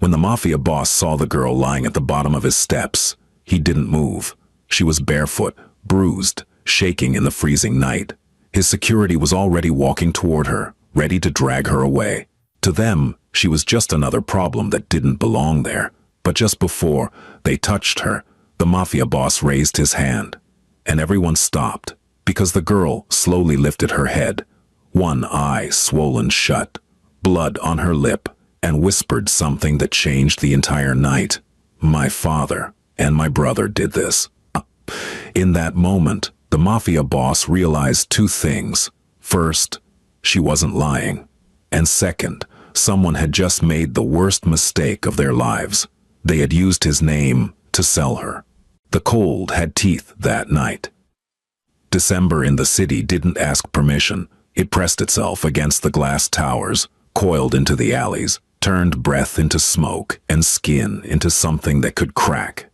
When the mafia boss saw the girl lying at the bottom of his steps, he didn't move. She was barefoot, bruised, shaking in the freezing night. His security was already walking toward her, ready to drag her away. To them, she was just another problem that didn't belong there. But just before they touched her, the mafia boss raised his hand, and everyone stopped, because the girl slowly lifted her head, one eye swollen shut, blood on her lip, and whispered something that changed the entire night. "My father and my brother did this." In that moment, the mafia boss realized two things. First, she wasn't lying. And second, someone had just made the worst mistake of their lives. They had used his name to sell her. The cold had teeth that night. December in the city didn't ask permission. It pressed itself against the glass towers, coiled into the alleys, turned breath into smoke and skin into something that could crack.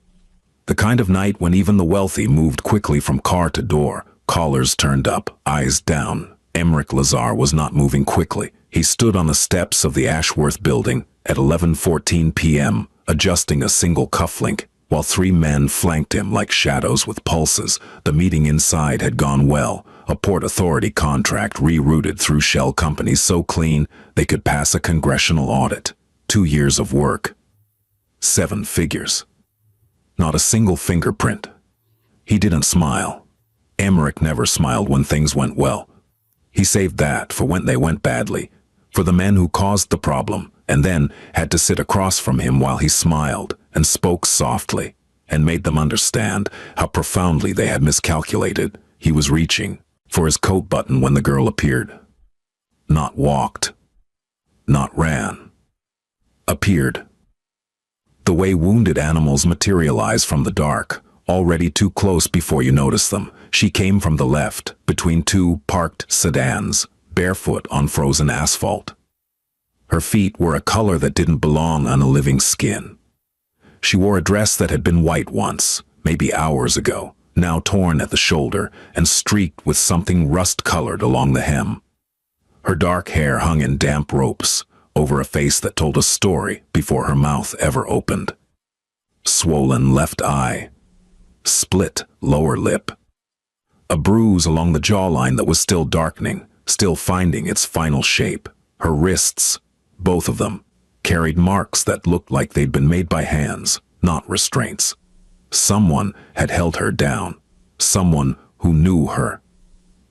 The kind of night when even the wealthy moved quickly from car to door, collars turned up, eyes down. Emmerich Lazar was not moving quickly. He stood on the steps of the Ashworth building at 11:14 p.m., adjusting a single cufflink, while three men flanked him like shadows with pulses. The meeting inside had gone well. A Port Authority contract rerouted through shell companies so clean they could pass a congressional audit. 2 years of work. 7 figures. Not a single fingerprint. He didn't smile. Emmerich never smiled when things went well. He saved that for when they went badly, for the men who caused the problem, and then had to sit across from him while he smiled and spoke softly and made them understand how profoundly they had miscalculated. He was reaching for his coat button when the girl appeared. Not walked. Not ran. Appeared. The way wounded animals materialize from the dark, already too close before you notice them. She came from the left, between two parked sedans, barefoot on frozen asphalt. Her feet were a color that didn't belong on a living skin. She wore a dress that had been white once, maybe hours ago, now torn at the shoulder and streaked with something rust-colored along the hem. Her dark hair hung in damp ropes over a face that told a story before her mouth ever opened. Swollen left eye. Split lower lip. A bruise along the jawline that was still darkening, still finding its final shape. Her wrists, both of them, carried marks that looked like they'd been made by hands, not restraints. Someone had held her down. Someone who knew her.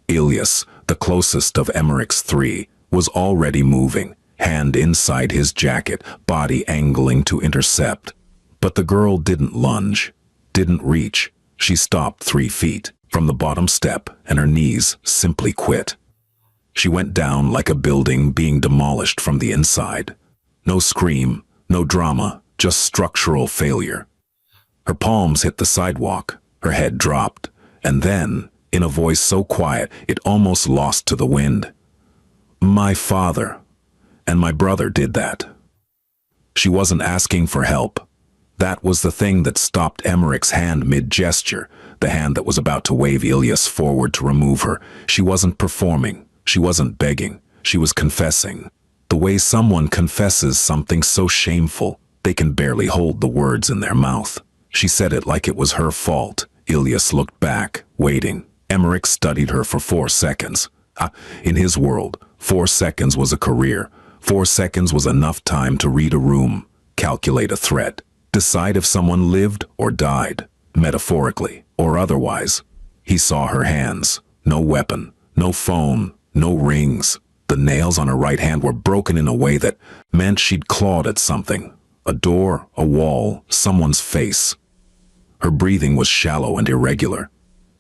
Ilias, the closest of Emmerich's 3, was already moving, hand inside his jacket, body angling to intercept. But the girl didn't lunge, didn't reach. She stopped 3 feet from the bottom step, and her knees simply quit. She went down like a building being demolished from the inside. No scream, no drama, just structural failure. Her palms hit the sidewalk, her head dropped, and then, in a voice so quiet it almost lost to the wind, "My father and my brother did that." She wasn't asking for help. That was the thing that stopped Emmerich's hand mid-gesture, the hand that was about to wave Ilias forward to remove her. She wasn't performing. She wasn't begging. She was confessing. The way someone confesses something so shameful, they can barely hold the words in their mouth. She said it like it was her fault. Ilias looked back, waiting. Emmerich studied her for 4 seconds. In his world, 4 seconds was a career. 4 seconds was enough time to read a room, calculate a threat, decide if someone lived or died, metaphorically or otherwise. He saw her hands. No weapon, no phone, no rings. The nails on her right hand were broken in a way that meant she'd clawed at something. A door, a wall, someone's face. Her breathing was shallow and irregular.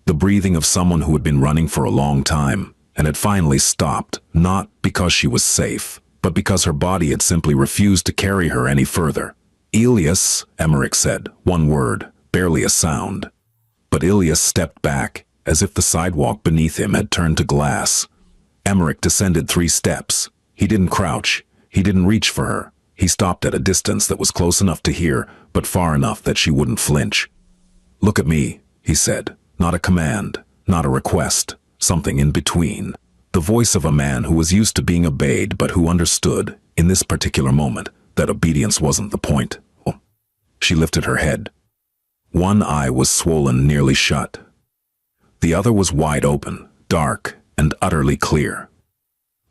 The breathing of someone who had been running for a long time and had finally stopped, not because she was safe, but because her body had simply refused to carry her any further. "Ilias," Emmerich said, one word, barely a sound. But Ilias stepped back, as if the sidewalk beneath him had turned to glass. Emmerich descended 3 steps. He didn't crouch. He didn't reach for her. He stopped at a distance that was close enough to hear, but far enough that she wouldn't flinch. "Look at me," he said. Not a command, not a request, something in between. The voice of a man who was used to being obeyed but who understood, in this particular moment, that obedience wasn't the point. She lifted her head. One eye was swollen nearly shut. The other was wide open, dark, and utterly clear.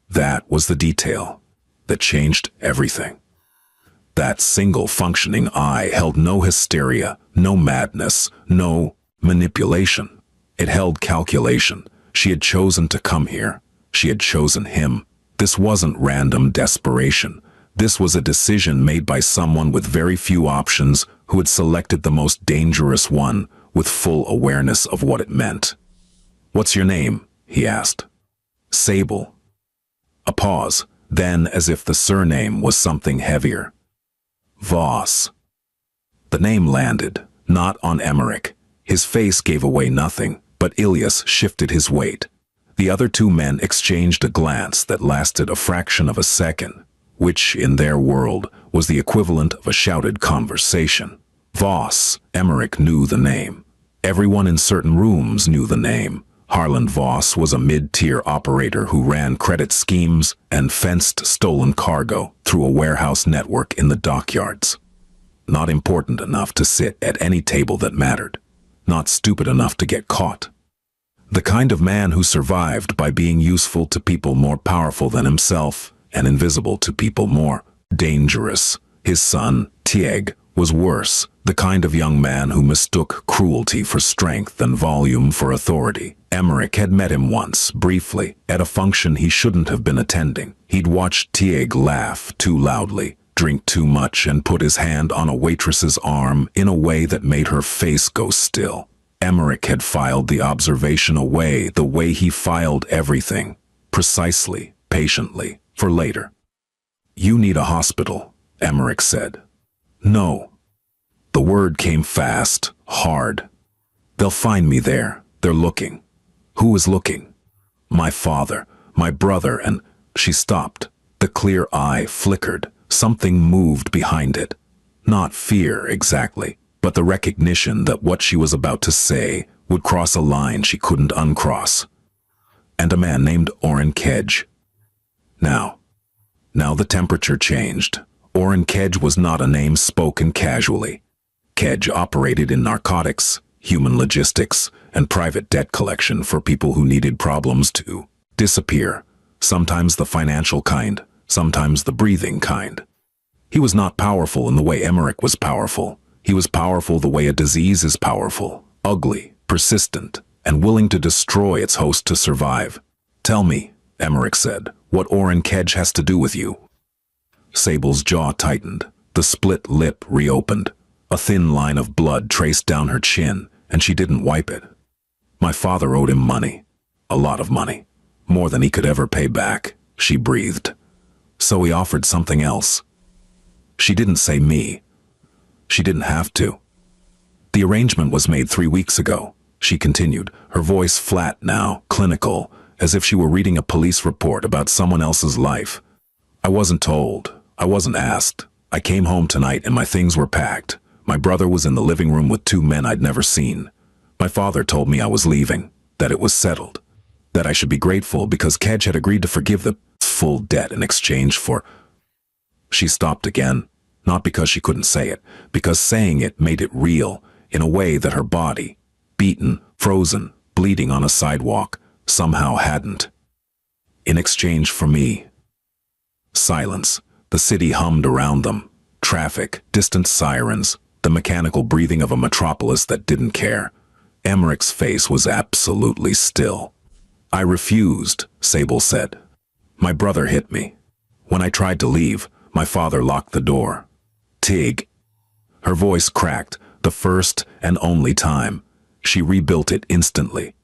That was the detail that changed everything. That single functioning eye held no hysteria, no madness, no manipulation. It held calculation. She had chosen to come here. She had chosen him. This wasn't random desperation. This was a decision made by someone with very few options who had selected the most dangerous one with full awareness of what it meant. "What's your name?" he asked. "Sable." A pause, then as if the surname was something heavier. "Voss." The name landed, not on Emmerich. His face gave away nothing, but Ilias shifted his weight. The other two men exchanged a glance that lasted a fraction of a second, which, in their world, was the equivalent of a shouted conversation. Voss. Emmerich knew the name. Everyone in certain rooms knew the name. Harland Voss was a mid-tier operator who ran credit schemes and fenced stolen cargo through a warehouse network in the dockyards. Not important enough to sit at any table that mattered. Not stupid enough to get caught. The kind of man who survived by being useful to people more powerful than himself and invisible to people more dangerous. His son, Tieg, was worse, the kind of young man who mistook cruelty for strength and volume for authority. Emmerich had met him once, briefly, at a function he shouldn't have been attending. He'd watched Tieg laugh too loudly, drink too much, and put his hand on a waitress's arm in a way that made her face go still. Emmerich had filed the observation away the way he filed everything, precisely, patiently, for later. "You need a hospital," Emmerich said. "No." The word came fast, hard. "They'll find me there. They're looking." Who was looking? My father, my brother, and she stopped. The clear eye flickered. Something moved behind it. Not fear, exactly, but the recognition that what she was about to say would cross a line she couldn't uncross. And a man named Orrin Kedge. Now the temperature changed. Orrin Kedge was not a name spoken casually. Kedge operated in narcotics, human logistics, and private debt collection for people who needed problems to disappear, sometimes the financial kind, sometimes the breathing kind. He was not powerful in the way Emmerich was powerful. He was powerful the way a disease is powerful, ugly, persistent, and willing to destroy its host to survive. "Tell me," Emmerich said, "what Orrin Kedge has to do with you." Sable's jaw tightened. The split lip reopened. A thin line of blood traced down her chin, and she didn't wipe it. "My father owed him money. A lot of money. More than he could ever pay back," she breathed. "So he offered something else." She didn't say me. She didn't have to. "The arrangement was made 3 weeks ago," she continued, her voice flat now, clinical, as if she were reading a police report about someone else's life. "I wasn't told. I wasn't asked. I came home tonight and my things were packed. My brother was in the living room with 2 men I'd never seen. My father told me I was leaving, that it was settled, that I should be grateful because Kedge had agreed to forgive the full debt in exchange for—" She stopped again, not because she couldn't say it, because saying it made it real, in a way that her body, beaten, frozen, bleeding on a sidewalk, somehow hadn't. "In exchange for me." Silence. The city hummed around them. Traffic, distant sirens, the mechanical breathing of a metropolis that didn't care. Emmerich's face was absolutely still. "I refused," Sable said. "My brother hit me. When I tried to leave, my father locked the door. Tig." Her voice cracked, the first and only time. She rebuilt it instantly.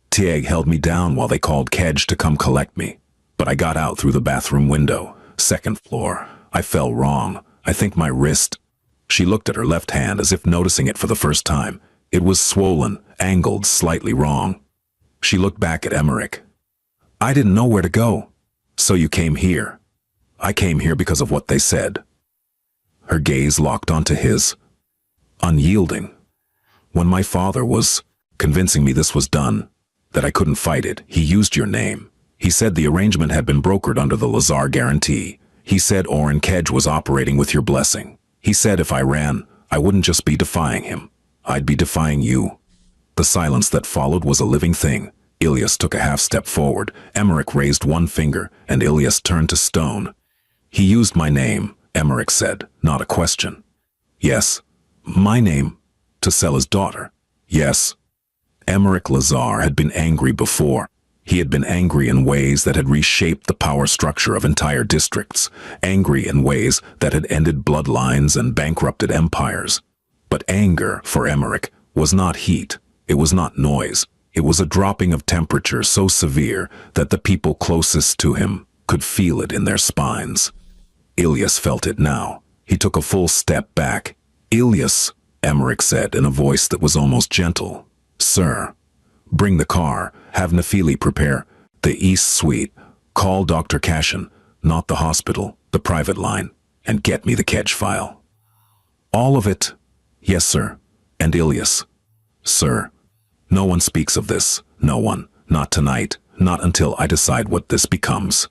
"Tig held me down while they called Kedge to come collect me. But I got out through the bathroom window, 2nd floor. I fell wrong. I think my wrist—" She looked at her left hand as if noticing it for the first time. It was swollen, angled slightly wrong. She looked back at Emmerich. "I didn't know where to go." "So you came here." "I came here because of what they said." Her gaze locked onto his. Unyielding. "When my father was convincing me this was done, that I couldn't fight it, he used your name. He said the arrangement had been brokered under the Lazar guarantee. He said Oren Kedge was operating with your blessing. He said if I ran, I wouldn't just be defying him. I'd be defying you. The silence that followed was a living thing. Ilyas took a half step forward. Emmerich raised one finger, and Ilyas turned to stone. He used my name, Emmerich said, not a question. Yes. My name? To sell his daughter? Yes. Emmerich Lazar had been angry before. He had been angry in ways that had reshaped the power structure of entire districts, angry in ways that had ended bloodlines and bankrupted empires. But anger, for Emmerich, was not heat. It was not noise. It was a dropping of temperature so severe that the people closest to him could feel it in their spines. Ilyas felt it now. He took a full step back. Ilyas, Emmerich said in a voice that was almost gentle. Sir, bring the car. Have Nefili prepare the East Suite. Call Dr. Cashin, not the hospital, the private line, and get me the Kedge file. All of it? Yes, sir. And Ilyas. Sir, no one speaks of this. No one. Not tonight. Not until I decide what this becomes.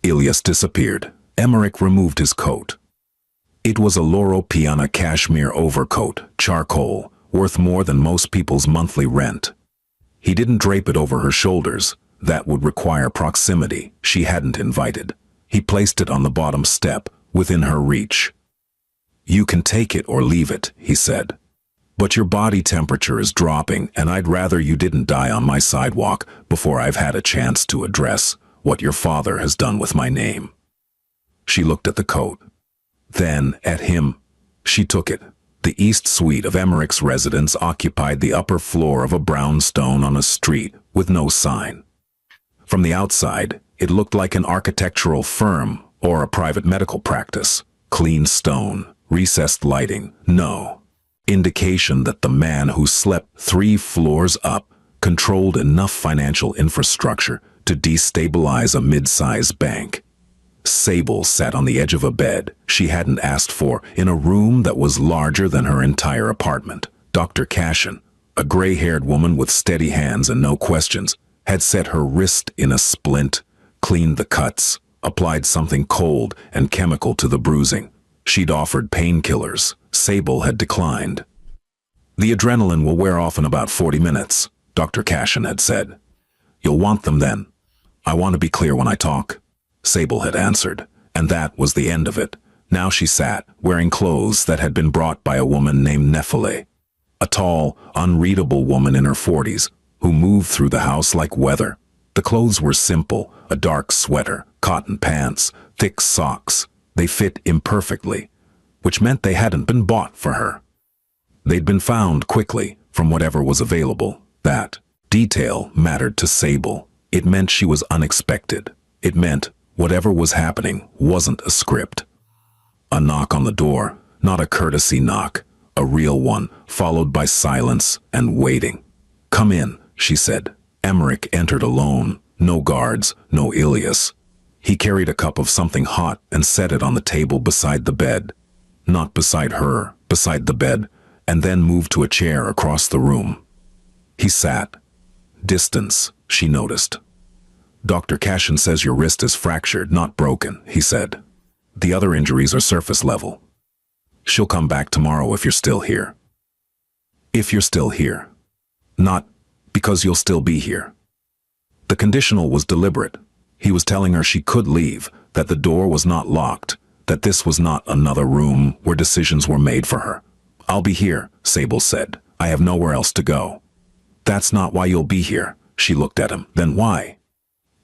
Ilyas disappeared. Emmerich removed his coat. It was a Loro Piana cashmere overcoat, charcoal, worth more than most people's monthly rent. He didn't drape it over her shoulders. That would require proximity she hadn't invited. He placed it on the bottom step, within her reach. You can take it or leave it, he said. But your body temperature is dropping, and I'd rather you didn't die on my sidewalk before I've had a chance to address what your father has done with my name. She looked at the coat. Then, at him. She took it. The East Suite of Emmerich's residence occupied the upper floor of a brownstone on a street with no sign. From the outside, it looked like an architectural firm or a private medical practice. Clean stone, recessed lighting, no indication that the man who slept 3 floors up controlled enough financial infrastructure to destabilize a mid-sized bank. Sable sat on the edge of a bed she hadn't asked for in a room that was larger than her entire apartment. Dr. Cashin, a gray-haired woman with steady hands and no questions, had set her wrist in a splint, cleaned the cuts, applied something cold and chemical to the bruising. She'd offered painkillers. Sable had declined. The adrenaline will wear off in about 40 minutes, Dr. Cashin had said. You'll want them then. I want to be clear when I talk. Sable had answered, and that was the end of it. Now she sat, wearing clothes that had been brought by a woman named Nefili, a tall, unreadable woman in her 40s, who moved through the house like weather. The clothes were simple, a dark sweater, cotton pants, thick socks. They fit imperfectly, which meant they hadn't been bought for her. They'd been found quickly from whatever was available. That detail mattered to Sable. It meant she was unexpected. It meant whatever was happening wasn't a script. A knock on the door, not a courtesy knock, a real one, followed by silence and waiting. Come in, she said. Emmerich entered alone, no guards, no Ilyas. He carried a cup of something hot and set it on the table beside the bed. Not beside her, beside the bed, and then moved to a chair across the room. He sat. Distance, she noticed. Dr. Cashin says your wrist is fractured, not broken, he said. The other injuries are surface level. She'll come back tomorrow if you're still here. If you're still here. Not because you'll still be here. The conditional was deliberate. He was telling her she could leave, that the door was not locked, that this was not another room where decisions were made for her. I'll be here, Sable said. I have nowhere else to go. That's not why you'll be here. She looked at him. Then why?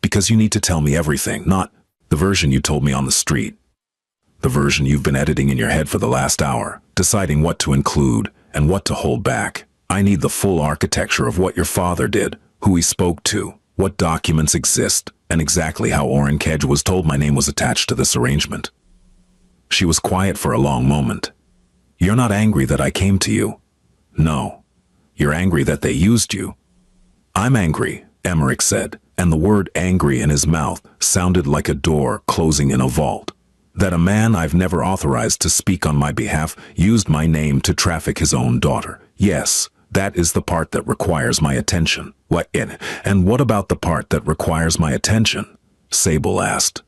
Because you need to tell me everything, not the version you told me on the street. The version you've been editing in your head for the last hour, deciding what to include and what to hold back. I need the full architecture of what your father did, who he spoke to, what documents exist, and exactly how Oren Kedge was told my name was attached to this arrangement. She was quiet for a long moment. You're not angry that I came to you. No. You're angry that they used you. I'm angry, Emmerich said, and the word angry in his mouth sounded like a door closing in a vault. That a man I've never authorized to speak on my behalf used my name to traffic his own daughter. Yes, that is the part that requires my attention. And what about the part that requires my attention? Sable asked.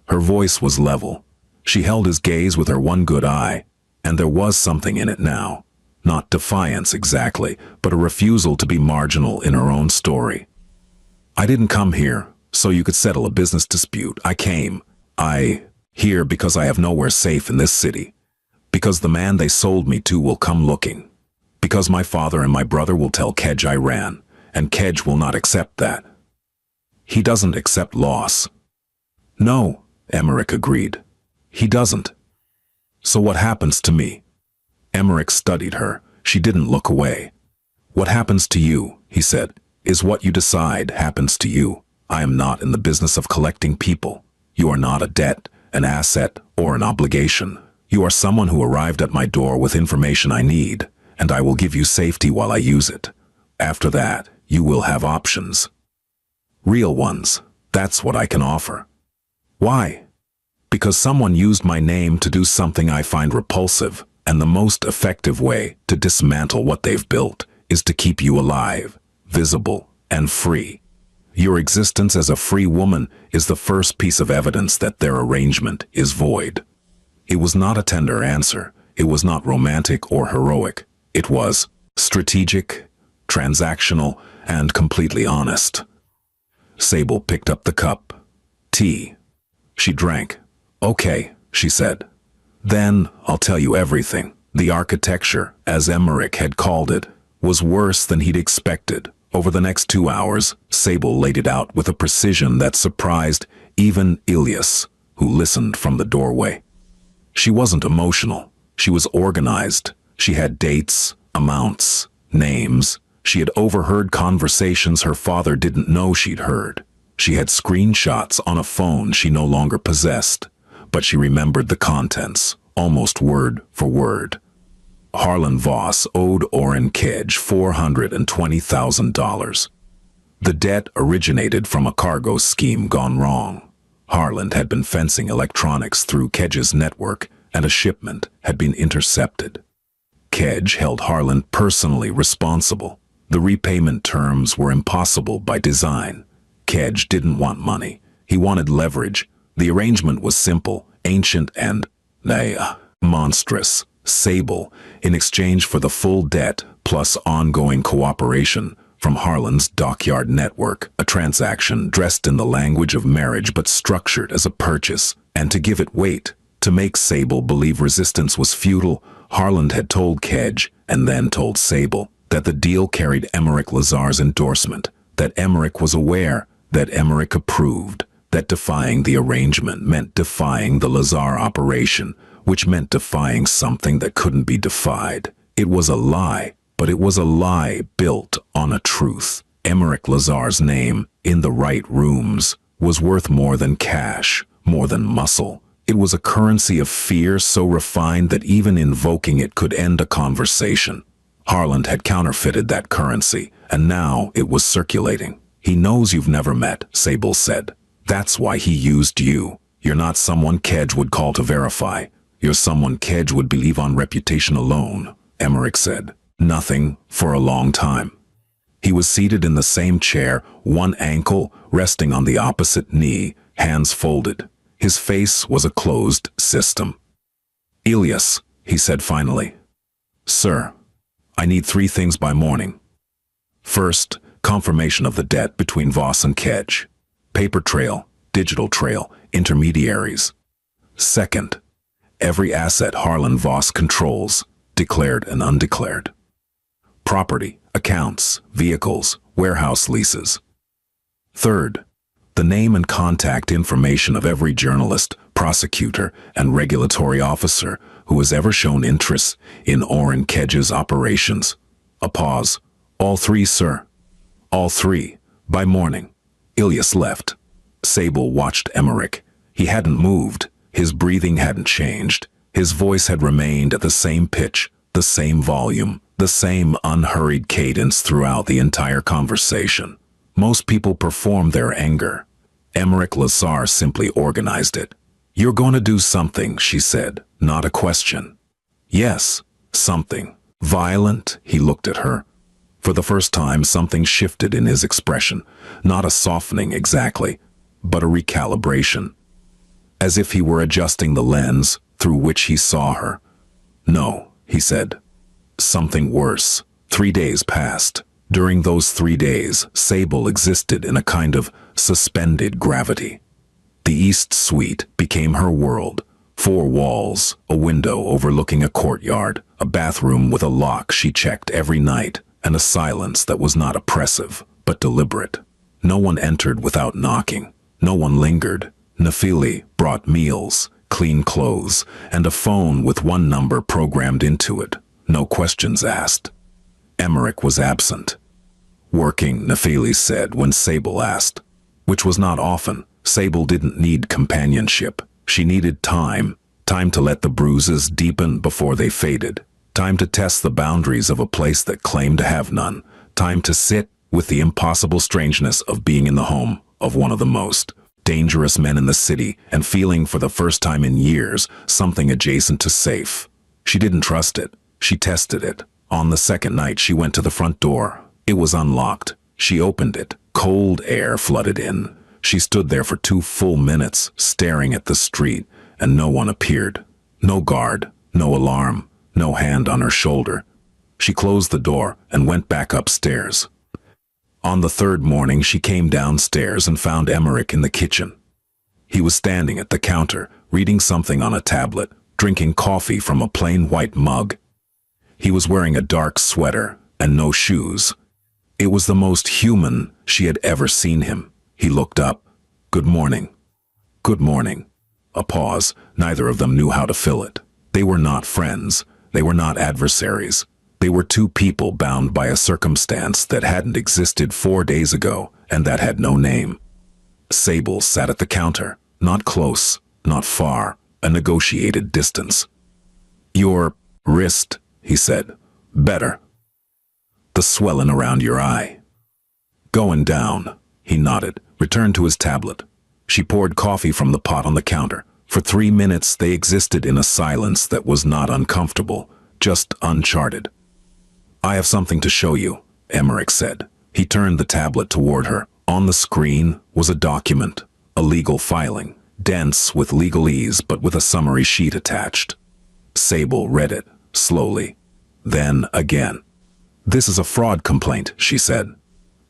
Her voice was level. She held his gaze with her one good eye, and there was something in it now. Not defiance exactly, but a refusal to be marginal in her own story. I didn't come here so you could settle a business dispute. I here because I have nowhere safe in this city. Because the man they sold me to will come looking. Because my father and my brother will tell Kedge I ran, and Kedge will not accept that. He doesn't accept loss. No, Emmerich agreed. He doesn't. So what happens to me? Emmerich studied her. She didn't look away. What happens to you, he said, is what you decide happens to you. I am not in the business of collecting people. You are not a debt, an asset, or an obligation. You are someone who arrived at my door with information I need, and I will give you safety while I use it. After that, you will have options. Real ones. That's what I can offer. Why? Because someone used my name to do something I find repulsive, and the most effective way to dismantle what they've built is to keep you alive, visible, and free. Your existence as a free woman is the first piece of evidence that their arrangement is void. It was not a tender answer. It was not romantic or heroic. It was strategic, transactional, and completely honest. Sable picked up the cup. Tea. She drank. Okay, she said. Then I'll tell you everything. The architecture, as Emmerich had called it, was worse than he'd expected. Over the next 2 hours, Sable laid it out with a precision that surprised even Ilias, who listened from the doorway. She wasn't emotional. She was organized. She had dates, amounts, names. She had overheard conversations her father didn't know she'd heard. She had screenshots on a phone she no longer possessed, but she remembered the contents, almost word for word. Harlan Voss owed Orrin Kedge $420,000. The debt originated from a cargo scheme gone wrong. Harlan had been fencing electronics through Kedge's network, and a shipment had been intercepted. Kedge held Harlan personally responsible. The repayment terms were impossible by design. Kedge didn't want money. He wanted leverage. The arrangement was simple, ancient, and monstrous. Sable, in exchange for the full debt plus ongoing cooperation from Harlan's dockyard network, a transaction dressed in the language of marriage but structured as a purchase, and to give it weight, to make Sable believe resistance was futile, Harlan had told Kedge, and then told Sable, that the deal carried Emmerich Lazar's endorsement, that Emmerich was aware, that Emmerich approved, that defying the arrangement meant defying the Lazar operation, which meant defying something that couldn't be defied. It was a lie, but it was a lie built on a truth. Emmerich Lazar's name, in the right rooms, was worth more than cash, more than muscle. It was a currency of fear so refined that even invoking it could end a conversation. Harlan had counterfeited that currency, and now it was circulating. He knows you've never met, Sable said. That's why he used you. You're not someone Kedge would call to verify. You're someone Kedge would believe on reputation alone, Emmerich said. Nothing for a long time. He was seated in the same chair, one ankle resting on the opposite knee, hands folded. His face was a closed system. Ilias, he said finally. Sir, I need 3 things by morning. First, confirmation of the debt between Voss and Kedge. Paper trail, digital trail, intermediaries. Second, every asset Harlan Voss controls, declared and undeclared. Property, accounts, vehicles, warehouse leases. Third, the name and contact information of every journalist, prosecutor, and regulatory officer who has ever shown interest in Orrin Kedge's operations. A pause. All 3, sir. All 3, by morning. Ilias left. Sable watched Emmerich. He hadn't moved. His breathing hadn't changed. His voice had remained at the same pitch, the same volume, the same unhurried cadence throughout the entire conversation. Most people perform their anger. Emmerich Lazar simply organized it. You're going to do something, she said, not a question. Yes, something. Violent, he looked at her. For the first time, something shifted in his expression. Not a softening exactly, but a recalibration. as if he were adjusting the lens through which he saw her. "No," he said. "Something worse." 3 days passed. During those 3 days, Sable existed in a kind of suspended gravity. The East Suite became her world. 4 walls, a window overlooking a courtyard, a bathroom with a lock she checked every night, and a silence that was not oppressive, but deliberate. No one entered without knocking. No one lingered. Nafili brought meals, clean clothes, and a phone with one number programmed into it. No questions asked. Emmerich was absent. "Working," Nafili said when Sable asked. Which was not often. Sable didn't need companionship. She needed time. Time to let the bruises deepen before they faded. Time to test the boundaries of a place that claimed to have none. Time to sit with the impossible strangeness of being in the home of one of the most dangerous men in the city and feeling for the first time in years something adjacent to safe. She didn't trust it. She tested it. On the second night she went to the front door. It was unlocked. She opened it. Cold air flooded in. She stood there for 2 full minutes, staring at the street, and no one appeared. No guard, no alarm, no hand on her shoulder. She closed the door and went back upstairs. On the 3rd morning she came downstairs and found Emmerich in the kitchen. He was standing at the counter, reading something on a tablet, drinking coffee from a plain white mug. He was wearing a dark sweater and no shoes. It was the most human she had ever seen him. He looked up. "Good morning." "Good morning." A pause. Neither of them knew how to fill it. They were not friends. They were not adversaries. They were 2 people bound by a circumstance that hadn't existed 4 days ago and that had no name. Sable sat at the counter, not close, not far, a negotiated distance. "Your wrist," he said. "Better. The swelling around your eye." "Going down." He nodded, returned to his tablet. She poured coffee from the pot on the counter. For 3 minutes they existed in a silence that was not uncomfortable, just uncharted. "I have something to show you," Emmerich said. He turned the tablet toward her. On the screen was a document, a legal filing, dense with legalese but with a summary sheet attached. Sable read it, slowly. Then again. "This is a fraud complaint," she said.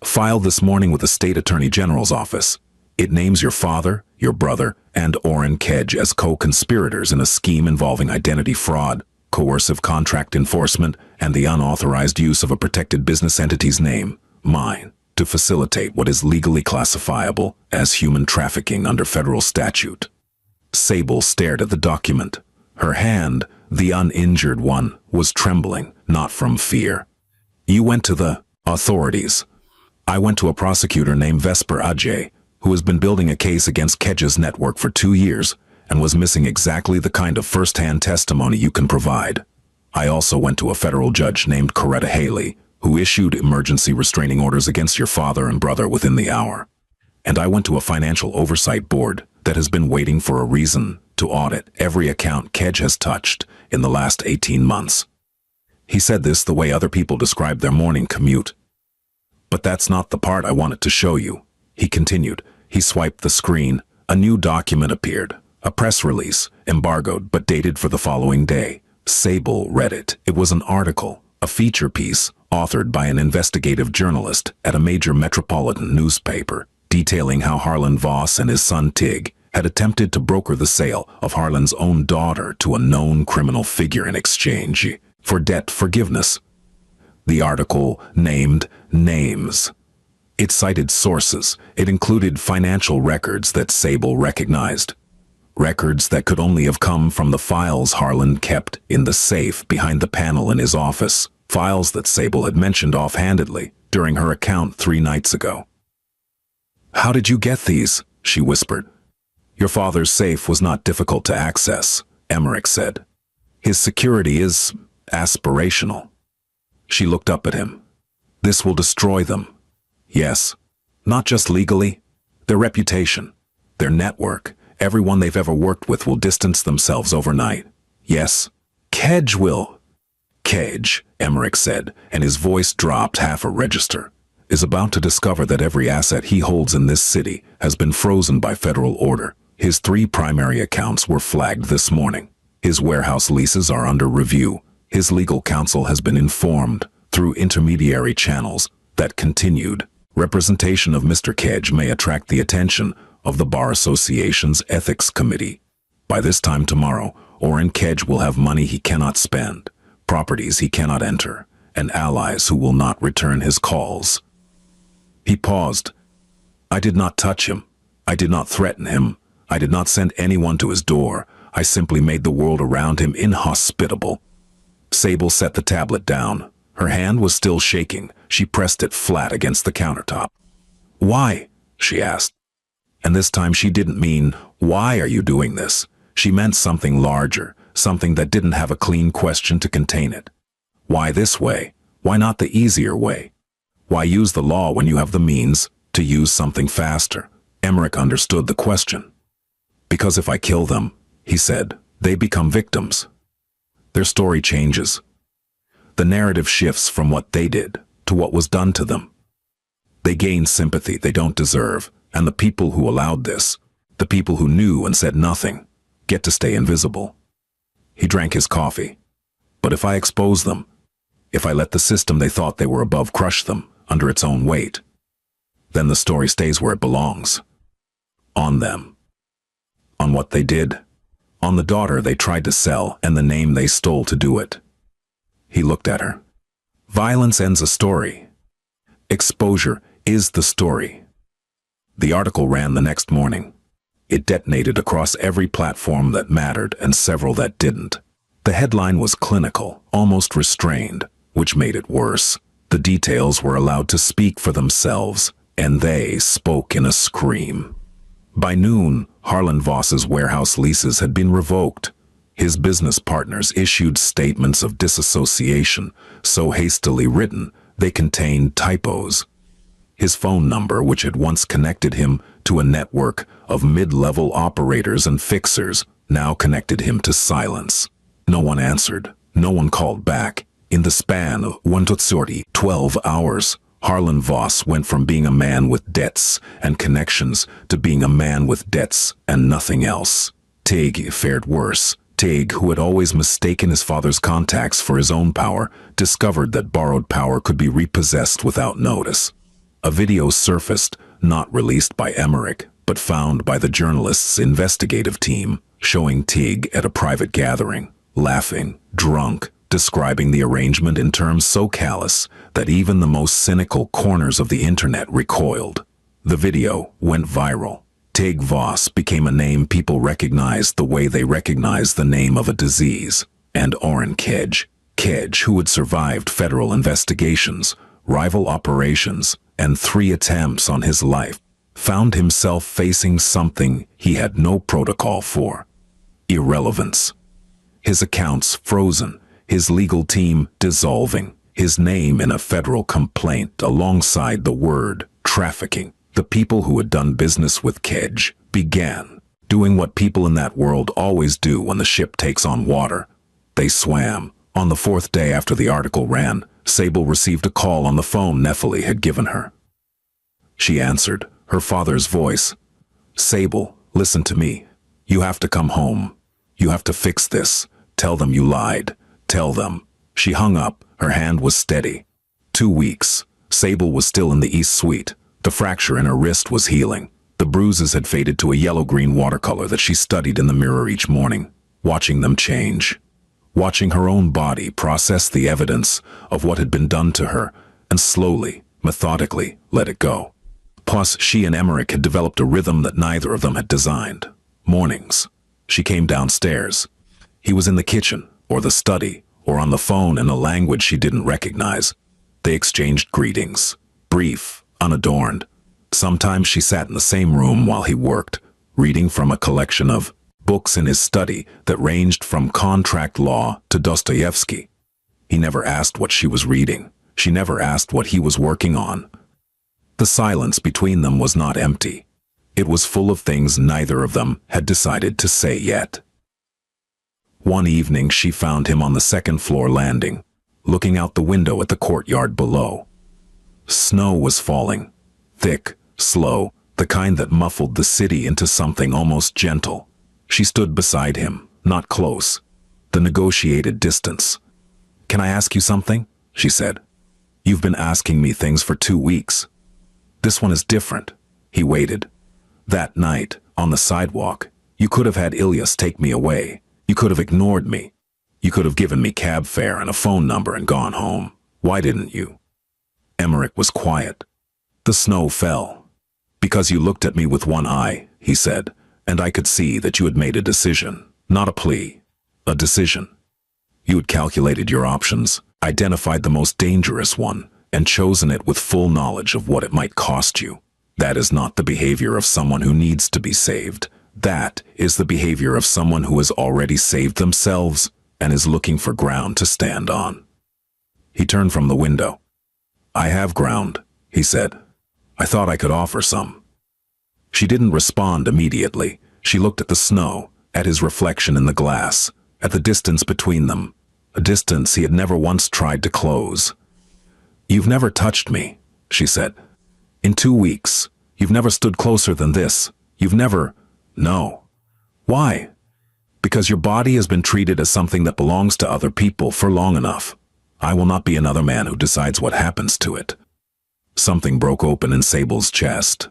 "Filed this morning with the State Attorney General's office. It names your father, your brother, and Orrin Kedge as co-conspirators in a scheme involving identity fraud, coercive contract enforcement, and the unauthorized use of a protected business entity's name, mine, to facilitate what is legally classifiable as human trafficking under federal statute." Sable stared at the document. Her hand, the uninjured one, was trembling, not from fear. "You went to the authorities." "I went to a prosecutor named Vesper Ajay, who has been building a case against Kedge's network for 2 years and was missing exactly the kind of first-hand testimony you can provide. I also went to a federal judge named Coretta Haley, who issued emergency restraining orders against your father and brother within the hour. And I went to a financial oversight board that has been waiting for a reason to audit every account Kedge has touched in the last 18 months. He said this the way other people describe their morning commute. "But that's not the part I wanted to show you," he continued. He swiped the screen. A new document appeared. A press release, embargoed but dated for the following day. Sable read it. It was an article, a feature piece, authored by an investigative journalist at a major metropolitan newspaper, detailing how Harlan Voss and his son Tig had attempted to broker the sale of Harlan's own daughter to a known criminal figure in exchange for debt forgiveness. The article named names. It cited sources. It included financial records that Sable recognized. Records that could only have come from the files Harlan kept in the safe behind the panel in his office. Files that Sable had mentioned offhandedly during her account 3 nights ago. "How did you get these?" she whispered. "Your father's safe was not difficult to access," Emmerich said. "His security is aspirational." She looked up at him. "This will destroy them." "Yes. Not just legally. Their reputation. Their network. Everyone they've ever worked with will distance themselves overnight." "Yes. Kedge will." "Kedge," Emmerich said, and his voice dropped half a register, "is about to discover that every asset he holds in this city has been frozen by federal order. His 3 primary accounts were flagged this morning. His warehouse leases are under review. His legal counsel has been informed, through intermediary channels, that continued representation of Mr. Kedge may attract the attention of the Bar Association's Ethics Committee. By this time tomorrow, Oren Kedge will have money he cannot spend, properties he cannot enter, and allies who will not return his calls. He paused. I did not touch him. I did not threaten him. I did not send anyone to his door. I simply made the world around him inhospitable. Sable set the tablet down. Her hand was still shaking. She pressed it flat against the countertop. Why? She asked. And this time she didn't mean, why are you doing this? She meant something larger, something that didn't have a clean question to contain it. Why this way? Why not the easier way? Why use the law when you have the means to use something faster? Emmerich understood the question. Because if I kill them, he said, they become victims. Their story changes. The narrative shifts from what they did to what was done to them. They gain sympathy they don't deserve, and the people who allowed this, the people who knew and said nothing, get to stay invisible. He drank his coffee. But if I expose them, if I let the system they thought they were above crush them under its own weight, then the story stays where it belongs. On them. On what they did. On the daughter they tried to sell and the name they stole to do it. He looked at her. Violence ends a story. Exposure is the story. The article ran the next morning. It detonated across every platform that mattered and several that didn't. The headline was clinical, almost restrained, which made it worse. The details were allowed to speak for themselves, and they spoke in a scream. By noon, Harlan Voss's warehouse leases had been revoked. His business partners issued statements of disassociation, so hastily written they contained typos. His phone number, which had once connected him to a network of mid-level operators and fixers, now connected him to silence. No one answered. No one called back. In the span of 12 hours, Harlan Voss went from being a man with debts and connections to being a man with debts and nothing else. Tig fared worse. Tig, who had always mistaken his father's contacts for his own power, discovered that borrowed power could be repossessed without notice. A video surfaced, not released by Emmerich, but found by the journalist's investigative team, showing Tig at a private gathering, laughing, drunk, describing the arrangement in terms so callous that even the most cynical corners of the internet recoiled. The video went viral. Tig Voss became a name people recognized the way they recognize the name of a disease. And Oren Kedge, who had survived federal investigations, rival operations, and 3 attempts on his life, found himself facing something he had no protocol for. Irrelevance. His accounts frozen, his legal team dissolving, his name in a federal complaint alongside the word trafficking. The people who had done business with Kedge began doing what people in that world always do when the ship takes on water. They swam. On the 4th day after the article ran, Sable received a call on the phone Nephili had given her. She answered, her father's voice. Sable, listen to me. You have to come home. You have to fix this. Tell them you lied. Tell them. She hung up. Her hand was steady. 2 weeks. Sable was still in the East Suite. The fracture in her wrist was healing. The bruises had faded to a yellow-green watercolor that she studied in the mirror each morning, watching them change. Watching her own body process the evidence of what had been done to her and slowly, methodically let it go. Plus, she and Emmerich had developed a rhythm that neither of them had designed. Mornings. She came downstairs. He was in the kitchen, or the study, or on the phone in a language she didn't recognize. They exchanged greetings, brief, unadorned. Sometimes she sat in the same room while he worked, reading from a collection of books in his study that ranged from contract law to Dostoevsky. He never asked what she was reading. She never asked what he was working on. The silence between them was not empty. It was full of things neither of them had decided to say yet. One evening she found him on the 2nd floor landing, looking out the window at the courtyard below. Snow was falling, thick, slow, the kind that muffled the city into something almost gentle. She stood beside him, not close. The negotiated distance. "Can I ask you something?" she said. "You've been asking me things for 2 weeks. This one is different." He waited. "That night, on the sidewalk, you could have had Ilyas take me away. You could have ignored me. You could have given me cab fare and a phone number and gone home. Why didn't you?" Emmerich was quiet. The snow fell. "Because you looked at me with one eye," he said, "and I could see that you had made a decision, not a plea, a decision. You had calculated your options, identified the most dangerous one, and chosen it with full knowledge of what it might cost you. That is not the behavior of someone who needs to be saved. That is the behavior of someone who has already saved themselves and is looking for ground to stand on." He turned from the window. "I have ground," he said. "I thought I could offer some." She didn't respond immediately. She looked at the snow, at his reflection in the glass, at the distance between them, a distance he had never once tried to close. "You've never touched me," she said. "In 2 weeks, you've never stood closer than this. You've never—" "No." "Why?" "Because your body has been treated as something that belongs to other people for long enough. I will not be another man who decides what happens to it." Something broke open in Sable's chest.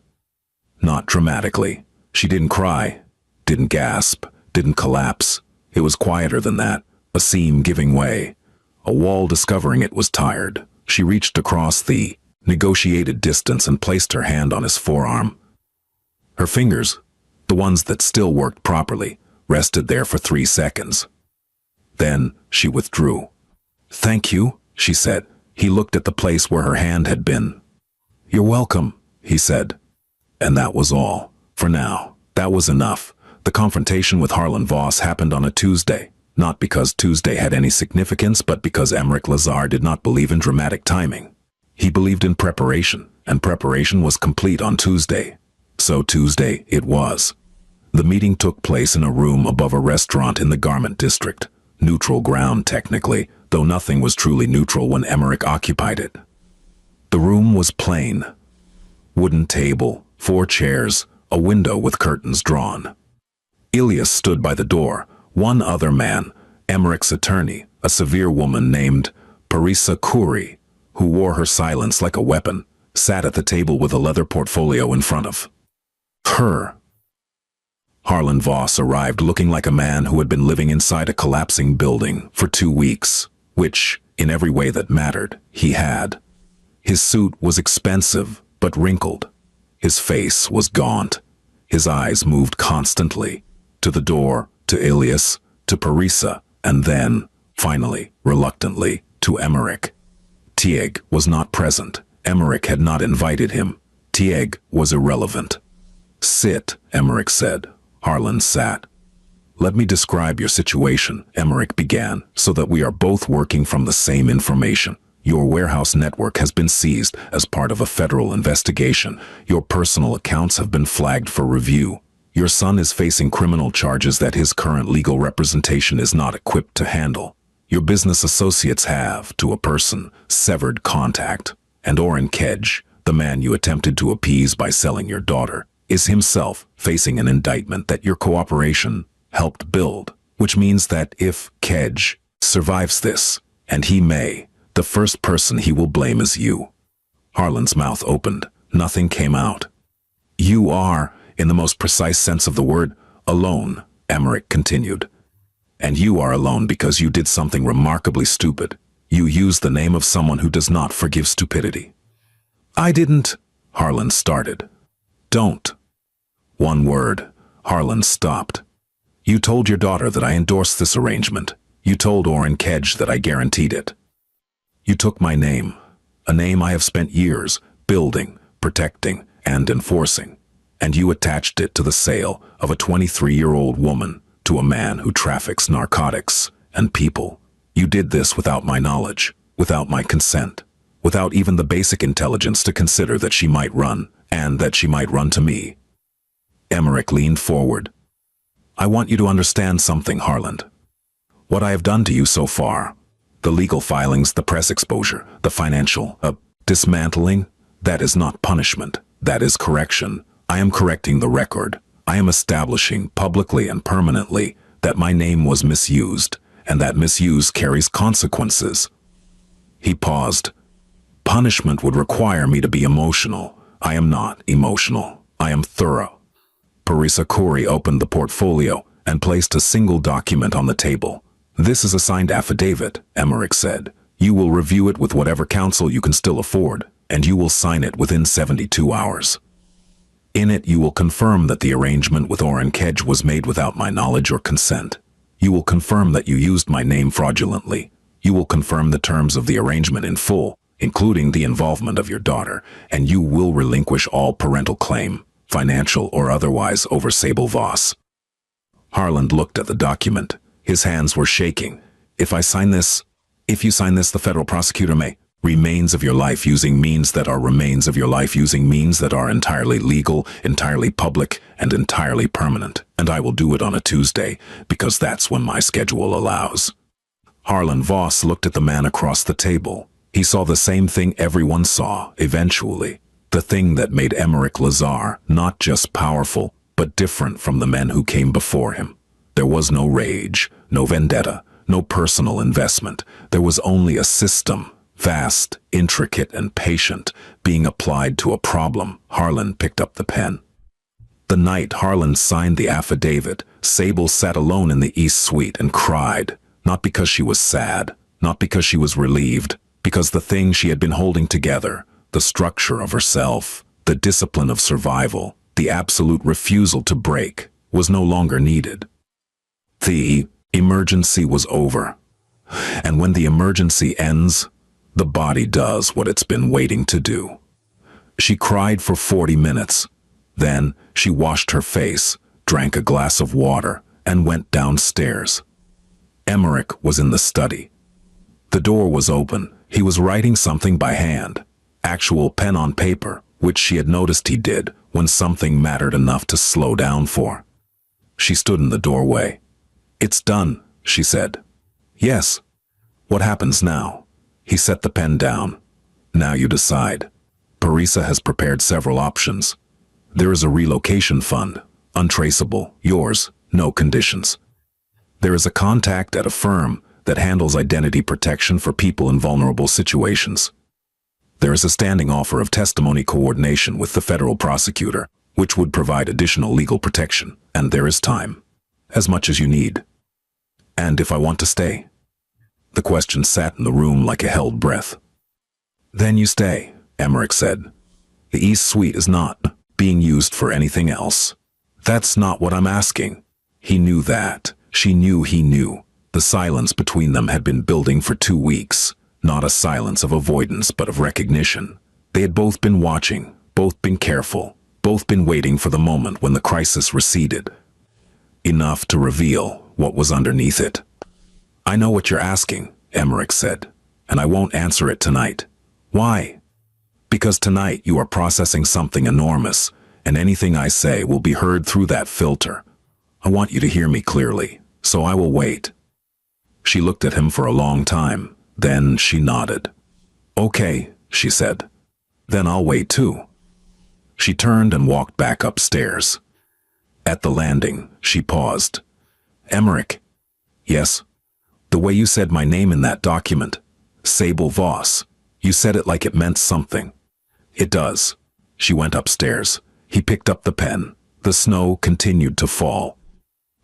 Not dramatically. She didn't cry, didn't gasp, didn't collapse. It was quieter than that, a seam giving way. A wall discovering it was tired. She reached across the negotiated distance and placed her hand on his forearm. Her fingers, the ones that still worked properly, rested there for 3 seconds. Then she withdrew. "Thank you," she said. He looked at the place where her hand had been. "You're welcome," he said. And that was all. For now, that was enough. The confrontation with Harlan Voss happened on a Tuesday, not because Tuesday had any significance, but because Emmerich Lazar did not believe in dramatic timing. He believed in preparation, and preparation was complete on Tuesday. So Tuesday it was. The meeting took place in a room above a restaurant in the garment district. Neutral ground technically, though nothing was truly neutral when Emmerich occupied it. The room was plain. Wooden table, 4 chairs, a window with curtains drawn. Ilyas stood by the door. One other man, Emmerich's attorney, a severe woman named Parisa Khoury, who wore her silence like a weapon, sat at the table with a leather portfolio in front of her. Harlan Voss arrived looking like a man who had been living inside a collapsing building for 2 weeks, which, in every way that mattered, he had. His suit was expensive, but wrinkled. His face was gaunt. His eyes moved constantly, to the door, to Ilyas, to Parisa, and then, finally, reluctantly, to Emmerich. Tieg was not present. Emmerich had not invited him. Tieg was irrelevant. "Sit," Emmerich said. Harlan sat. "Let me describe your situation," Emmerich began, "so that we are both working from the same information. Your warehouse network has been seized as part of a federal investigation. Your personal accounts have been flagged for review. Your son is facing criminal charges that his current legal representation is not equipped to handle. Your business associates have, to a person, severed contact. And Oren Kedge, the man you attempted to appease by selling your daughter, is himself facing an indictment that your cooperation helped build, which means that if Kedge survives this, and he may, the first person he will blame is you." Harlan's mouth opened. Nothing came out. "You are, in the most precise sense of the word, alone," Emmerich continued. "And you are alone because you did something remarkably stupid. You used the name of someone who does not forgive stupidity." "I didn't," Harlan started. "Don't." One word. Harlan stopped. "You told your daughter that I endorsed this arrangement. You told Oren Kedge that I guaranteed it. You took my name, a name I have spent years building, protecting, and enforcing, and you attached it to the sale of a 23-year-old woman to a man who traffics narcotics and people. You did this without my knowledge, without my consent, without even the basic intelligence to consider that she might run, and that she might run to me." Emmerich leaned forward. "I want you to understand something, Harlan. What I have done to you so far, the legal filings, the press exposure, the financial dismantling, that is not punishment, that is correction. I am correcting the record. I am establishing publicly and permanently that my name was misused, and that misuse carries consequences." He paused. "Punishment would require me to be emotional. I am not emotional. I am thorough." Parisa Khoury opened the portfolio and placed a single document on the table. "This is a signed affidavit," Emmerich said. "You will review it with whatever counsel you can still afford, and you will sign it within 72 hours. In it you will confirm that the arrangement with Oren Kedge was made without my knowledge or consent. You will confirm that you used my name fraudulently. You will confirm the terms of the arrangement in full, including the involvement of your daughter, and you will relinquish all parental claim, financial or otherwise, over Sable Voss." Harland looked at the document. His hands were shaking. If you sign this, the federal prosecutor may. Remains of your life using means that are remains of your life using means that are entirely legal, entirely public, and entirely permanent. And I will do it on a Tuesday, because that's when my schedule allows. Harland Voss looked at the man across the table. He saw the same thing everyone saw, eventually. The thing that made Emmerich Lazar not just powerful, but different from the men who came before him. There was no rage, no vendetta, no personal investment. There was only a system, vast, intricate, and patient, being applied to a problem. Harland picked up the pen. The night Harland signed the affidavit, Sable sat alone in the East Suite and cried, not because she was sad, not because she was relieved, because the thing she had been holding together, the structure of herself, the discipline of survival, the absolute refusal to break, was no longer needed. The emergency was over. And when the emergency ends, the body does what it's been waiting to do. She cried for 40 minutes. Then she washed her face, drank a glass of water, and went downstairs. Emmerich was in the study. The door was open. He was writing something by hand, actual pen on paper, which she had noticed he did when something mattered enough to slow down for. She stood in the doorway. "It's done," she said. "Yes. What happens now?" He set the pen down. "Now you decide. Parisa has prepared several options. There is a relocation fund, untraceable, yours, no conditions. There is a contact at a firm that handles identity protection for people in vulnerable situations. There is a standing offer of testimony coordination with the federal prosecutor, which would provide additional legal protection, and there is time, as much as you need. And if I want to stay?" The question sat in the room like a held breath. "Then you stay," Emmerich said. "The East Suite is not being used for anything else." "That's not what I'm asking." He knew that. She knew he knew. The silence between them had been building for 2 weeks, not a silence of avoidance but of recognition. They had both been watching, both been careful, both been waiting for the moment when the crisis receded. Enough to reveal what was underneath it. "I know what you're asking," Emmerich said, "and I won't answer it tonight." "Why?" "Because tonight you are processing something enormous, and anything I say will be heard through that filter. I want you to hear me clearly, so I will wait." She looked at him for a long time, then she nodded. "Okay," she said. "Then I'll wait too." She turned and walked back upstairs. At the landing, she paused. "Emmerich." "Yes?" "The way you said my name in that document, Sable Voss, you said it like it meant something." "It does." She went upstairs. He picked up the pen. The snow continued to fall.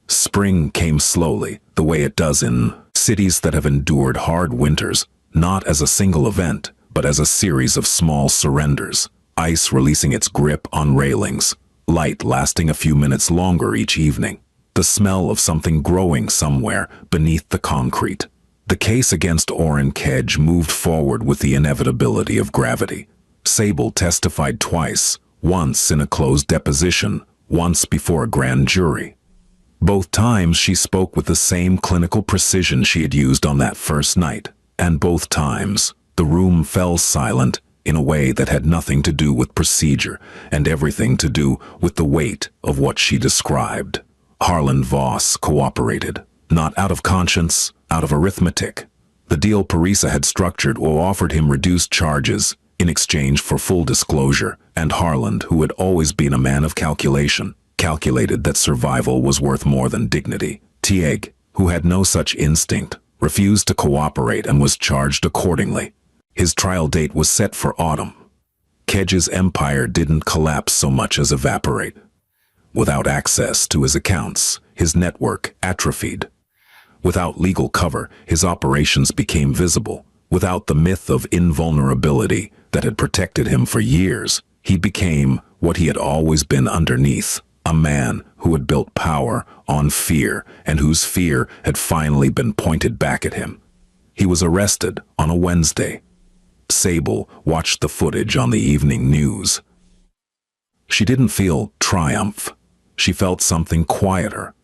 Spring came slowly, the way it does in cities that have endured hard winters, not as a single event, but as a series of small surrenders, ice releasing its grip on railings, light lasting a few minutes longer each evening, the smell of something growing somewhere beneath the concrete. The case against Oren Kedge moved forward with the inevitability of gravity. Sable testified twice, once in a closed deposition, once before a grand jury. Both times she spoke with the same clinical precision she had used on that first night, and both times the room fell silent in a way that had nothing to do with procedure and everything to do with the weight of what she described. Harland Voss cooperated, not out of conscience, out of arithmetic. The deal Parisa had structured or offered him reduced charges, in exchange for full disclosure, and Harland, who had always been a man of calculation, calculated that survival was worth more than dignity. Teague, who had no such instinct, refused to cooperate and was charged accordingly. His trial date was set for autumn. Kedge's empire didn't collapse so much as evaporate. Without access to his accounts, his network atrophied. Without legal cover, his operations became visible. Without the myth of invulnerability that had protected him for years, he became what he had always been underneath, a man who had built power on fear and whose fear had finally been pointed back at him. He was arrested on a Wednesday. Sable watched the footage on the evening news. She didn't feel triumph. She felt something quieter,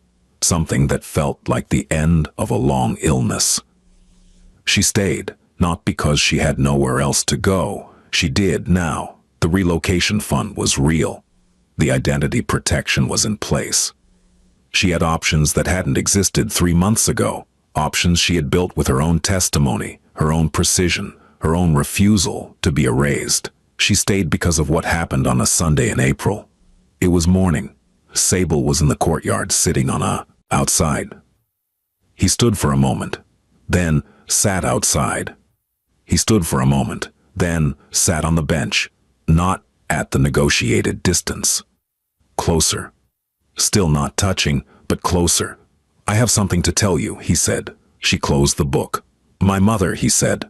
something that felt like the end of a long illness. She stayed, not because she had nowhere else to go. She did now. The relocation fund was real. The identity protection was in place. She had options that hadn't existed 3 months ago, options she had built with her own testimony, her own precision, her own refusal to be erased. She stayed because of what happened on a Sunday in April. It was morning. Sable was in the courtyard sitting outside. He stood for a moment, then sat outside. He stood for a moment, then sat on the bench, not at the negotiated distance. Closer. Still not touching, but closer. "I have something to tell you," he said. She closed the book. "My mother," he said,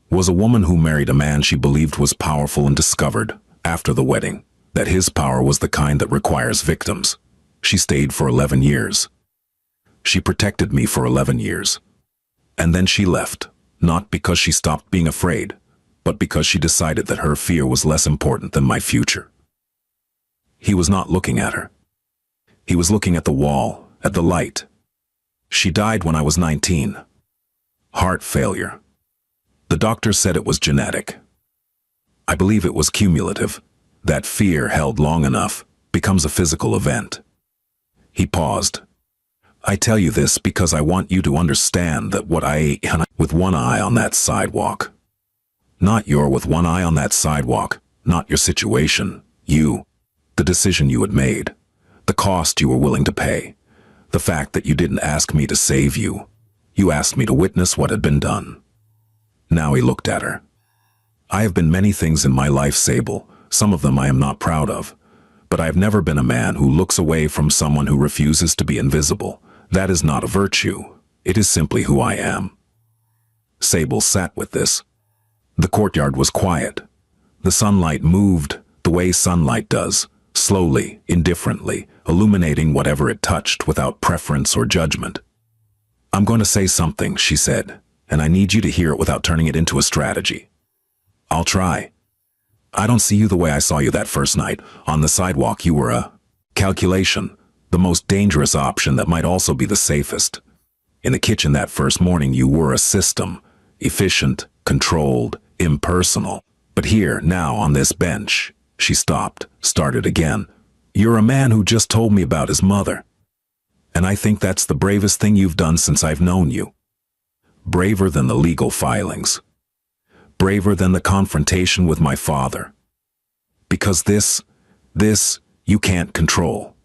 "was a woman who married a man she believed was powerful and discovered, after the wedding, that his power was the kind that requires victims. She stayed for 11 years. She protected me for 11 years. And then she left, not because she stopped being afraid, but because she decided that her fear was less important than my future." He was not looking at her. He was looking at the wall, at the light. "She died when I was 19. Heart failure. The doctor said it was genetic. I believe it was cumulative. That fear held long enough becomes a physical event." He paused. "I tell you this because I want you to understand that what I with one eye on that sidewalk. Not you're with one eye on that sidewalk, not your situation, you, the decision you had made, the cost you were willing to pay, the fact that you didn't ask me to save you. You asked me to witness what had been done." Now he looked at her. "I have been many things in my life, Sable. Some of them I am not proud of. But I have never been a man who looks away from someone who refuses to be invisible. That is not a virtue. It is simply who I am." Sable sat with this. The courtyard was quiet. The sunlight moved the way sunlight does, slowly, indifferently, illuminating whatever it touched without preference or judgment. "I'm going to say something," she said, "and I need you to hear it without turning it into a strategy. I'll try. I don't see you the way I saw you that first night. On the sidewalk you were a calculation, the most dangerous option that might also be the safest. In the kitchen that first morning you were a system, efficient, controlled, impersonal. But here, now, on this bench," she stopped, started again, "you're a man who just told me about his mother. And I think that's the bravest thing you've done since I've known you. Braver than the legal filings. Braver than the confrontation with my father. Because this, you can't control."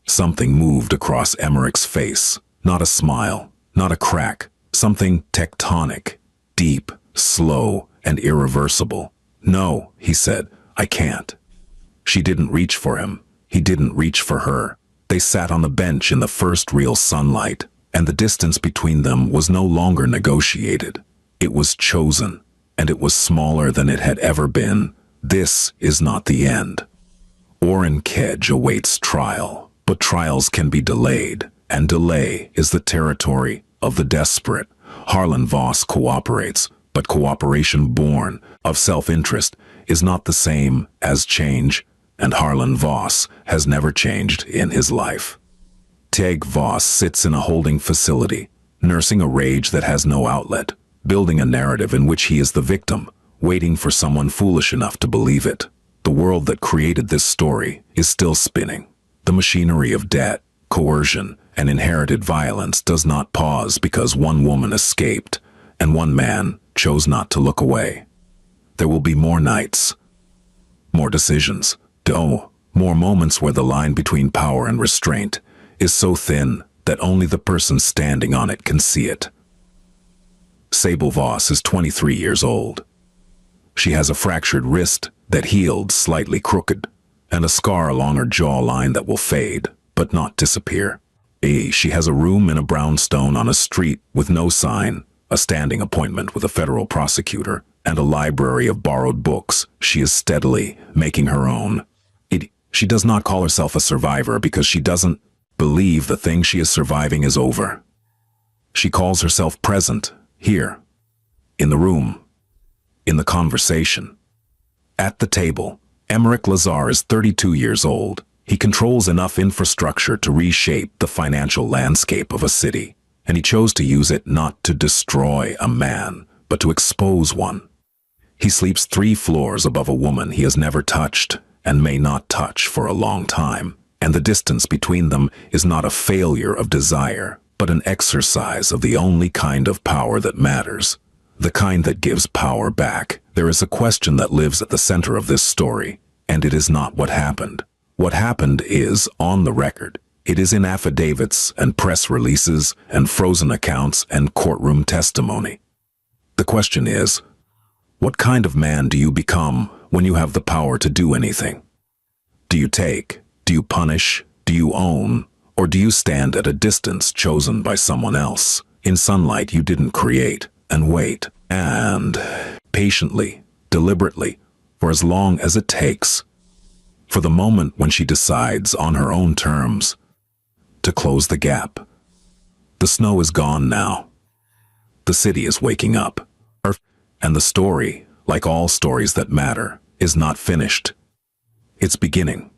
Something moved across Emmerich's face. Not a smile, not a crack. Something tectonic, deep, slow, and irreversible. "No," he said, "I can't." She didn't reach for him. He didn't reach for her. They sat on the bench in the first real sunlight, and the distance between them was no longer negotiated. It was chosen, and it was smaller than it had ever been. This is not the end. Orrin Kedge awaits trial, but trials can be delayed, and delay is the territory of the desperate. Harlan Voss cooperates, but cooperation born of self-interest is not the same as change, and Harlan Voss has never changed in his life. Teague Voss sits in a holding facility, nursing a rage that has no outlet, building a narrative in which he is the victim, waiting for someone foolish enough to believe it. The world that created this story is still spinning. The machinery of debt, coercion, and inherited violence does not pause because one woman escaped and one man chose not to look away. There will be more nights, more decisions, more moments where the line between power and restraint is so thin that only the person standing on it can see it. Sable Voss is 23 years old. She has a fractured wrist that healed slightly crooked, and a scar along her jawline that will fade, but not disappear. She has a room in a brownstone on a street with no sign, a standing appointment with a federal prosecutor, and a library of borrowed books she is steadily making her own. She does not call herself a survivor because she doesn't believe the thing she is surviving is over. She calls herself present, here, in the room, in the conversation. At the table, Emmerich Lazar is 32 years old. He controls enough infrastructure to reshape the financial landscape of a city, and he chose to use it not to destroy a man, but to expose one. He sleeps 3 floors above a woman he has never touched and may not touch for a long time, and the distance between them is not a failure of desire, but an exercise of the only kind of power that matters, the kind that gives power back. There is a question that lives at the center of this story, and it is not what happened. What happened is on the record. It is in affidavits and press releases and frozen accounts and courtroom testimony. The question is, what kind of man do you become when you have the power to do anything? Do you take? Do you punish? Do you own? Or do you stand at a distance chosen by someone else, in sunlight you didn't create, and wait, and patiently, deliberately, for as long as it takes, for the moment when she decides on her own terms to close the gap? The snow is gone now. The city is waking up. And the story, like all stories that matter, is not finished. It's beginning.